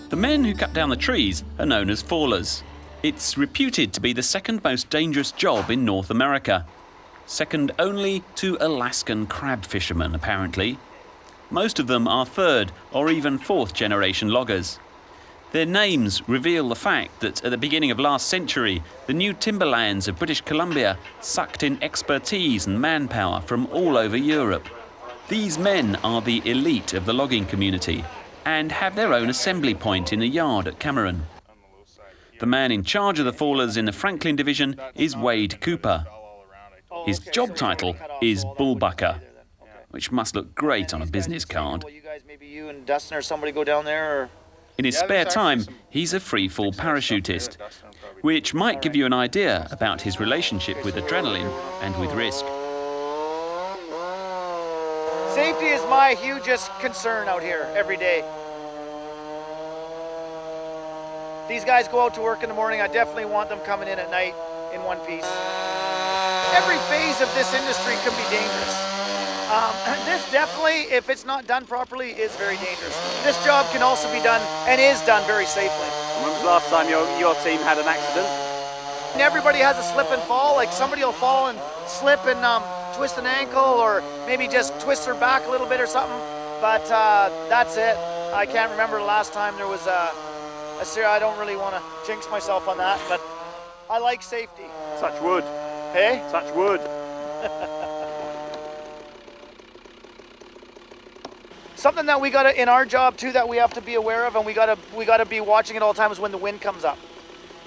The men who cut down the trees are known as fallers. It's reputed to be the second most dangerous job in North America. Second only to Alaskan crab fishermen, apparently. Most of them are third or even fourth generation loggers. Their names reveal the fact that at the beginning of last century, the new timberlands of British Columbia sucked in expertise and manpower from all over Europe. These men are the elite of the logging community and have their own assembly point in the yard at Cameron. The man in charge of the fallers in the Franklin division is Wade Cooper. His job title is bullbucker, which must look great on a business card. Maybe you and Dustin or somebody go down there, or... In his spare time, he's a free-fall parachutist, which might give you an idea about his relationship with adrenaline and with risk. Safety is my hugest concern out here every day. These guys go out to work in the morning. I definitely want them coming in at night in one piece. Every phase of this industry can be dangerous. This definitely, if it's not done properly, is very dangerous. This job can also be done and is done very safely. When was the last time your team had an accident? And everybody has a slip and fall. Like somebody will fall and slip and twist an ankle, or maybe just twist their back a little bit or something. But that's it. I can't remember the last time there was I don't really want to jinx myself on that, but I like safety. Touch wood. Hey? Touch wood. Something that we gotta, in our job too, that we have to be aware of, and we gotta be watching at all times, when the wind comes up.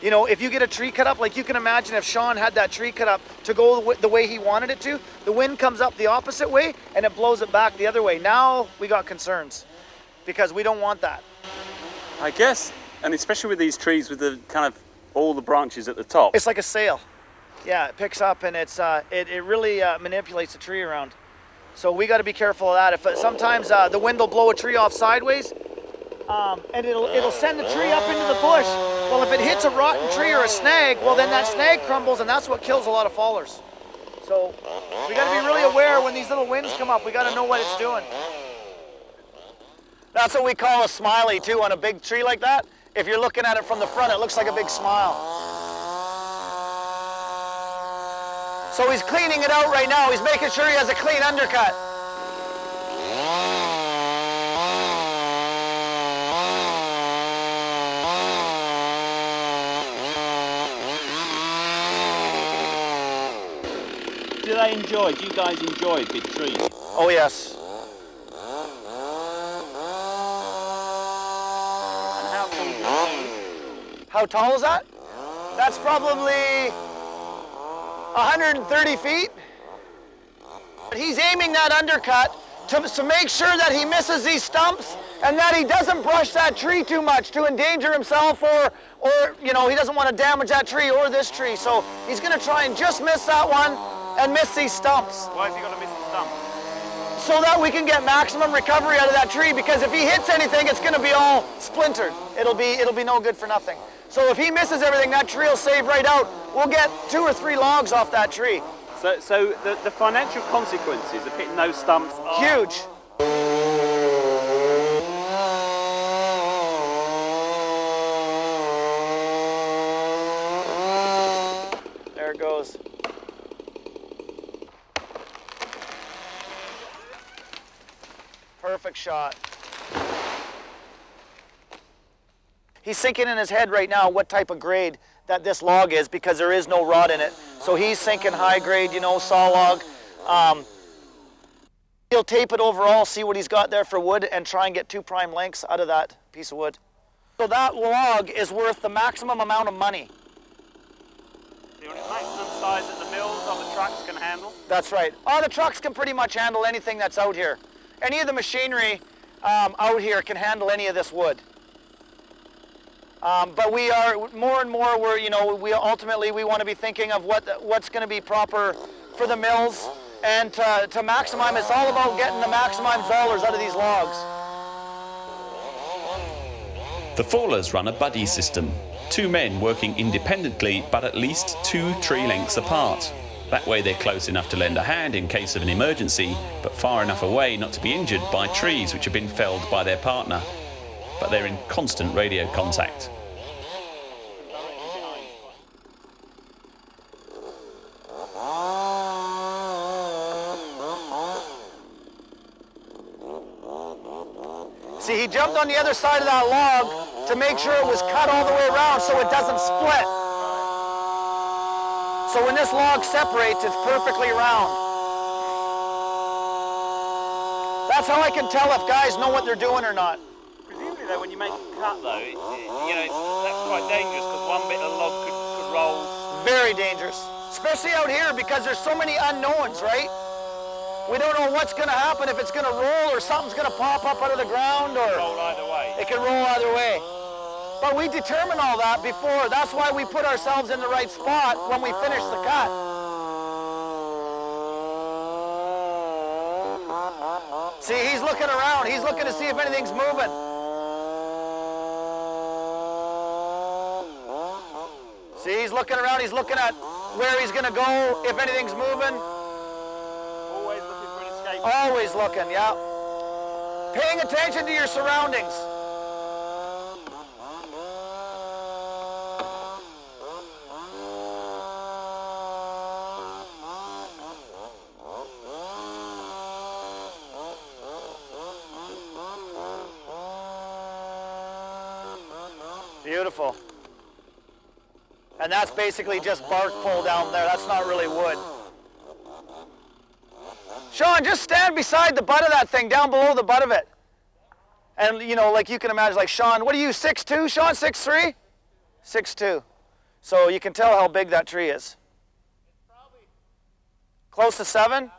You know, if you get a tree cut up, like you can imagine if Sean had that tree cut up to go the way he wanted it to, the wind comes up the opposite way and it blows it back the other way. Now we got concerns because we don't want that. I guess, and especially with these trees with the kind of all the branches at the top. It's like a sail. Yeah, it picks up and it really manipulates the tree around. So we got to be careful of that. If sometimes the wind will blow a tree off sideways, and it'll send the tree up into the bush. Well, if it hits a rotten tree or a snag, well then that snag crumbles, and that's what kills a lot of fallers. So we got to be really aware when these little winds come up. We got to know what it's doing. That's what we call a smiley too on a big tree like that. If you're looking at it from the front, it looks like a big smile. So he's cleaning it out right now. He's making sure he has a clean undercut. Do you guys enjoy big trees? Oh yes. How tall is that? That's probably 130 feet. He's aiming that undercut to make sure that he misses these stumps and that he doesn't brush that tree too much to endanger himself, or you know, he doesn't want to damage that tree or this tree. So he's going to try and just miss that one and miss these stumps. Why is he going to miss the stump? So that we can get maximum recovery out of that tree, because if he hits anything, it's going to be all splintered. It'll be no good for nothing. So if he misses everything, that tree will save right out. We'll get 2 or 3 logs off that tree. So the financial consequences of hitting those stumps are huge. There it goes. Perfect shot. He's thinking in his head right now what type of grade that this log is, because there is no rod in it. So he's thinking high grade, you know, saw log. He'll tape it overall, see what he's got there for wood, and try and get 2 prime lengths out of that piece of wood. So that log is worth the maximum amount of money. The maximum size that the mills on the trucks can handle? That's right. Oh, the trucks can pretty much handle anything that's out here. Any of the machinery out here can handle any of this wood. But we are more and more. We ultimately want to be thinking of what's going to be proper for the mills, and to maximize. It's all about getting the maximum dollars out of these logs. The fallers run a buddy system. 2 men working independently, but at least 2 tree lengths apart. That way they're close enough to lend a hand in case of an emergency, but far enough away not to be injured by trees which have been felled by their partner. but they're in constant radio contact. See, he jumped on the other side of that log to make sure it was cut all the way around so it doesn't split. So when this log separates, it's perfectly round. That's how I can tell if guys know what they're doing or not. Presumably though, when you make a cut though, that's quite dangerous because one bit of the log could roll. Very dangerous, especially out here because there's so many unknowns, right? We don't know what's going to happen, if it's going to roll or something's going to pop up out of the ground, or Roll either way. it can roll either way. But we determine all that before. That's why we put ourselves in the right spot when we finish the cut. See, he's looking around. He's looking to see if anything's moving. See, he's looking around. He's looking at where he's going to go, if anything's moving. Always looking for an escape. Always looking, yeah. Paying attention to your surroundings. Beautiful. And that's basically just bark pull down there. That's not really wood. Sean, just stand beside the butt of that thing, down below the butt of it. And, you know, like you can imagine, like Sean, what are you, 6'2", Sean, 6'3"? 6'2". So you can tell how big that tree is. Close to 7?